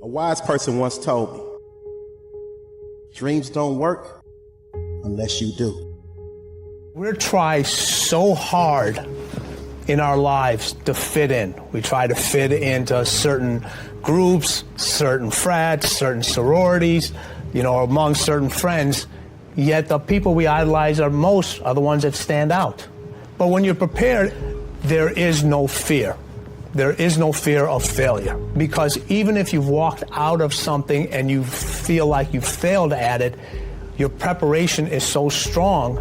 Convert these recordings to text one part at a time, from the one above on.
A wise person once told me, dreams don't work unless you do. We try so hard in our lives to fit in. We try to fit into certain groups, certain frats, certain sororities, among certain friends. Yet the people we idolize are the ones that stand out. But when you're prepared, there is no fear. There is no fear of failure. Because even if you've walked out of something and you feel like you failed at it, your preparation is so strong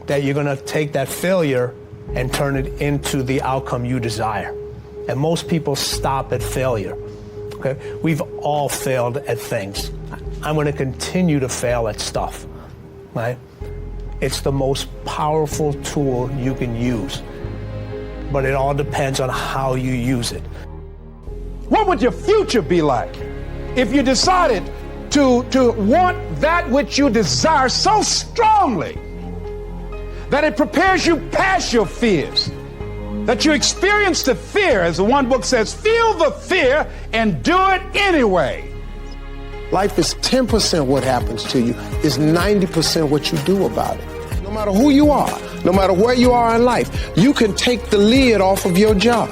that you're going to take that failure and turn it into the outcome you desire. And most people stop at failure. Okay? We've all failed at things. I'm going to continue to fail at stuff. Right? It's the most powerful tool you can use. But it all depends on how you use it. What would your future be like if you decided to want that which you desire so strongly that it prepares you past your fears, that you experience the fear, as the one book says, feel the fear and do it anyway? Life is 10% what happens to you, is 90% what you do about it. No matter who you are, no matter where you are in life, you can take the lid off of your job.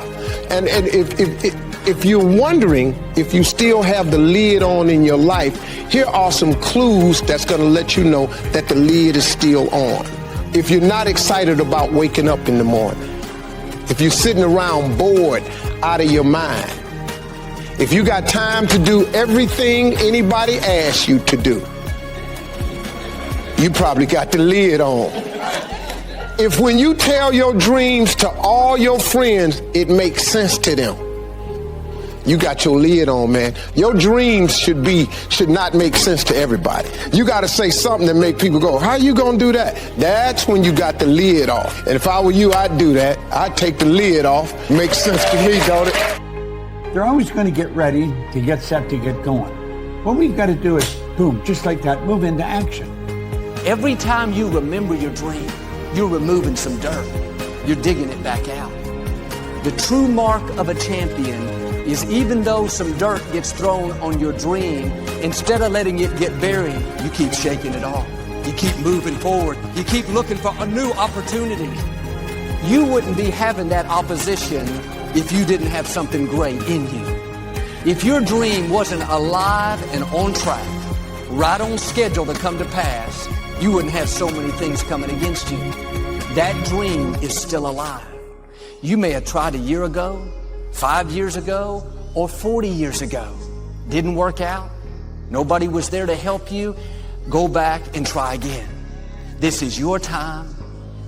And if you're wondering if you still have the lid on in your life, here are some clues that's going to let you know that the lid is still on. If you're not excited about waking up in the morning, if you're sitting around bored out of your mind, if you got time to do everything anybody asks you to do, you probably got the lid on. If when you tell your dreams to all your friends, it makes sense to them, you got your lid on, man. Your dreams should not make sense to everybody. You got to say something that make people go, how you going to do that? That's when you got the lid off. And if I were you, I'd do that. I'd take the lid off. Makes sense to me, don't it? They're always going to get ready to get set to get going. What we've got to do is, boom, just like that, move into action. Every time you remember your dream, you're removing some dirt. You're digging it back out. The true mark of a champion is even though some dirt gets thrown on your dream, instead of letting it get buried, you keep shaking it off. You keep moving forward. You keep looking for a new opportunity. You wouldn't be having that opposition if you didn't have something great in you. If your dream wasn't alive and on track, right on schedule to come to pass, you wouldn't have so many things coming against you. That dream is still alive. You may have tried a year ago, 5 years ago, or 40 years ago. Didn't work out. Nobody was there to help you. Go back and try again. This is your time.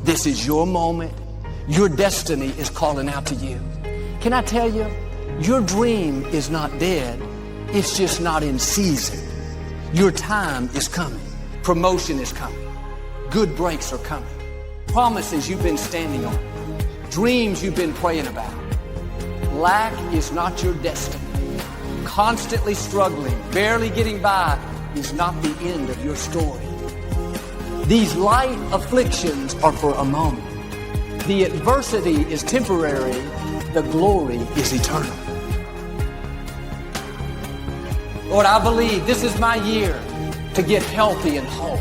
This is your moment. Your destiny is calling out to you. Can I tell you, your dream is not dead. It's just not in season. Your time is coming. Promotion is coming. Good breaks are coming. Promises you've been standing on. Dreams you've been praying about. Lack is not your destiny. Constantly struggling, barely getting by is not the end of your story. These light afflictions are for a moment. The adversity is temporary. The glory is eternal. Lord, I believe this is my year to get healthy and whole.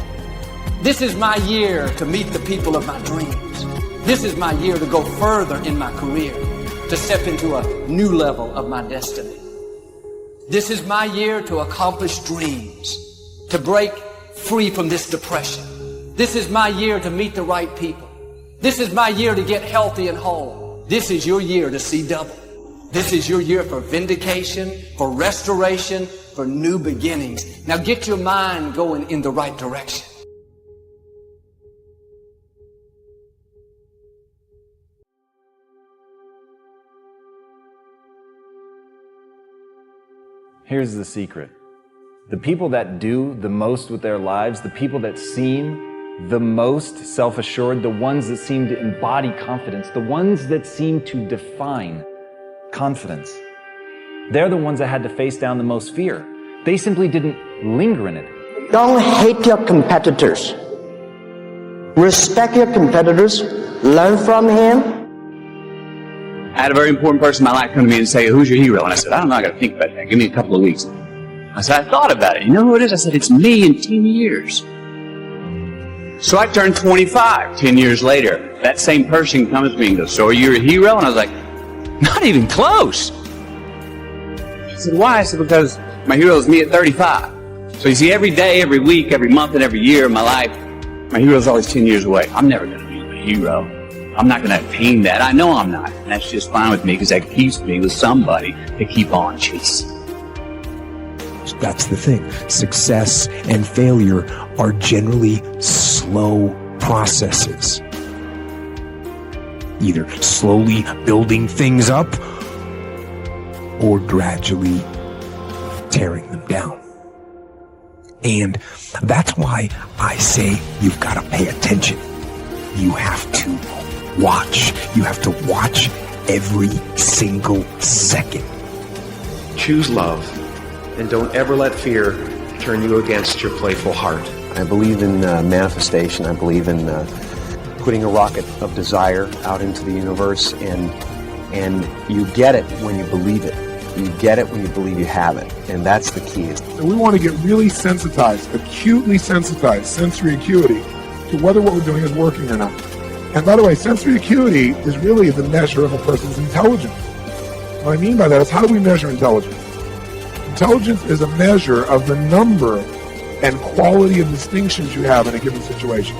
This is my year to meet the people of my dreams. This is my year to go further in my career, to step into a new level of my destiny. This is my year to accomplish dreams, to break free from this depression. This is my year to meet the right people. This is my year to get healthy and whole. This is your year to see double. This is your year for vindication, for restoration, for new beginnings. Now get your mind going in the right direction. Here's the secret. The people that do the most with their lives, the people that seem the most self-assured, the ones that seem to embody confidence, the ones that seem to define confidence, they're the ones that had to face down the most fear. They simply didn't linger in it. Don't hate your competitors. Respect your competitors. Learn from him. I had a very important person in my life come to me and say, who's your hero? And I said, I don't know, I got to think about that. Give me a couple of weeks. I said, I thought about it. You know who it is? I said, it's me in 10 years. So I turned 25 10 years later. That same person comes to me and goes, so are you a hero? And I was like, not even close. I said, why? I said, because my hero is me at 35. So you see, every day, every week, every month, and every year of my life, my hero is always 10 years away. I'm never going to be a hero. I'm not going to attain that. I know I'm not. And that's just fine with me because that keeps me with somebody to keep on chasing. That's the thing. Success and failure are generally slow processes. Either slowly building things up or gradually tearing them down. And that's why I say you've got to pay attention. You have to watch. You have to watch every single second. Choose love, and don't ever let fear turn you against your playful heart. I believe in manifestation. I believe in putting a rocket of desire out into the universe, and you get it when you believe it. You get it when you believe you have it, and that's the key. So we want to get really sensitized, acutely sensitized, sensory acuity, to whether what we're doing is working or not. And by the way, sensory acuity is really the measure of a person's intelligence. What I mean by that is, how do we measure intelligence? Intelligence is a measure of the number and quality of distinctions you have in a given situation.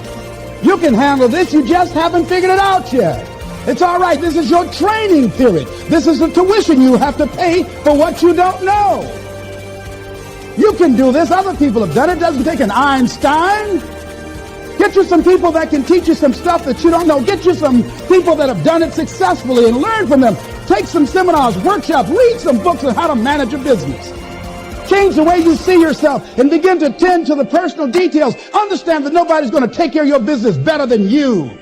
You can handle this, you just haven't figured it out yet. It's all right, this is your training period. This is the tuition you have to pay for what you don't know. You can do this, other people have done it. It doesn't take an Einstein. Get you some people that can teach you some stuff that you don't know. Get you some people that have done it successfully and learn from them. Take some seminars, workshops, read some books on how to manage a business. Change the way you see yourself and begin to tend to the personal details. Understand that nobody's going to take care of your business better than you.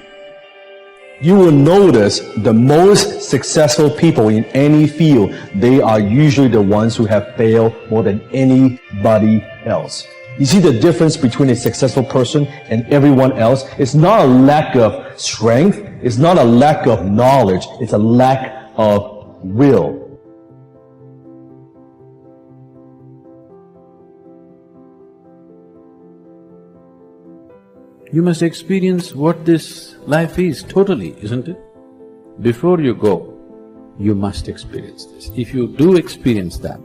You will notice the most successful people in any field, they are usually the ones who have failed more than anybody else. You see the difference between a successful person and everyone else? It's not a lack of strength. It's not a lack of knowledge. It's a lack of will. You must experience what this life is totally, isn't it? Before you go, you must experience this. If you do experience that,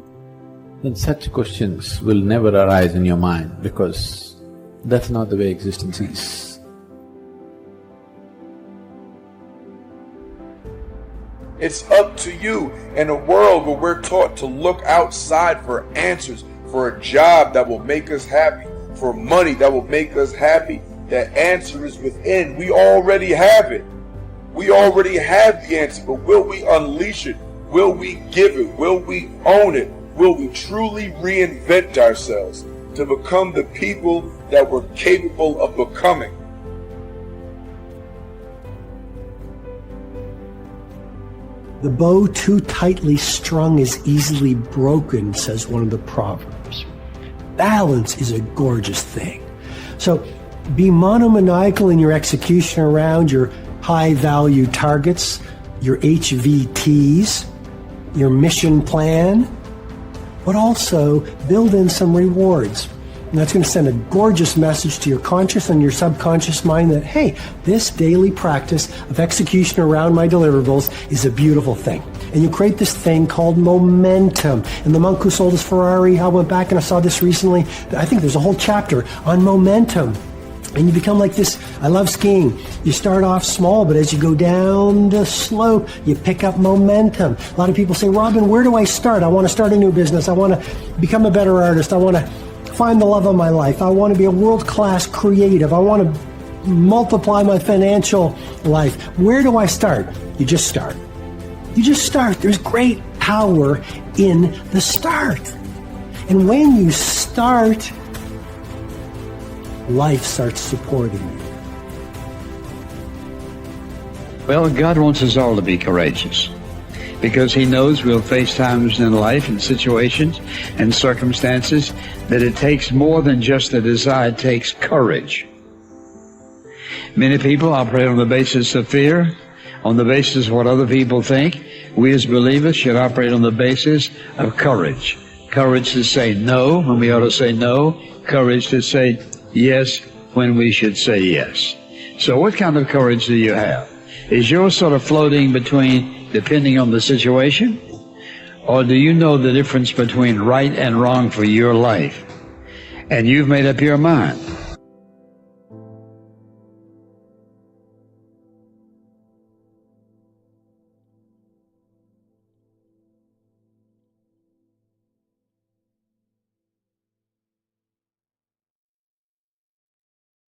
then such questions will never arise in your mind, because that's not the way existence is. It's up to you in a world where we're taught to look outside for answers, for a job that will make us happy, for money that will make us happy. The answer is within. We already have it. We already have the answer, but will we unleash it? Will we give it? Will we own it? Will we truly reinvent ourselves to become the people that we're capable of becoming? The bow too tightly strung is easily broken, says one of the Proverbs. Balance is a gorgeous thing. So be monomaniacal in your execution around your high-value targets, your HVTs, your mission plan, but also build in some rewards. And that's going to send a gorgeous message to your conscious and your subconscious mind that, hey, this daily practice of execution around my deliverables is a beautiful thing. And you create this thing called momentum. And the monk who sold his Ferrari, I went back and I saw this recently. I think there's a whole chapter on momentum. And you become like this. I love skiing. You start off small, but as you go down the slope, you pick up momentum. A lot of people say, Robin, where do I start? I want to start a new business. I want to become a better artist. I want to find the love of my life. I want to be a world-class creative. I want to multiply my financial life. Where do I start? You just start. You just start. There's great power in the start. And when you start, life starts supporting you. Well, God wants us all to be courageous, because He knows we'll face times in life and situations and circumstances that it takes more than just a desire. It takes courage. Many people operate on the basis of fear, on the basis of what other people think. We as believers should operate on the basis of courage. Courage to say no when we ought to say no. Courage to say yes when we should say yes. So what kind of courage do you have? Is yours sort of floating between depending on the situation? Or do you know the difference between right and wrong for your life? And you've made up your mind.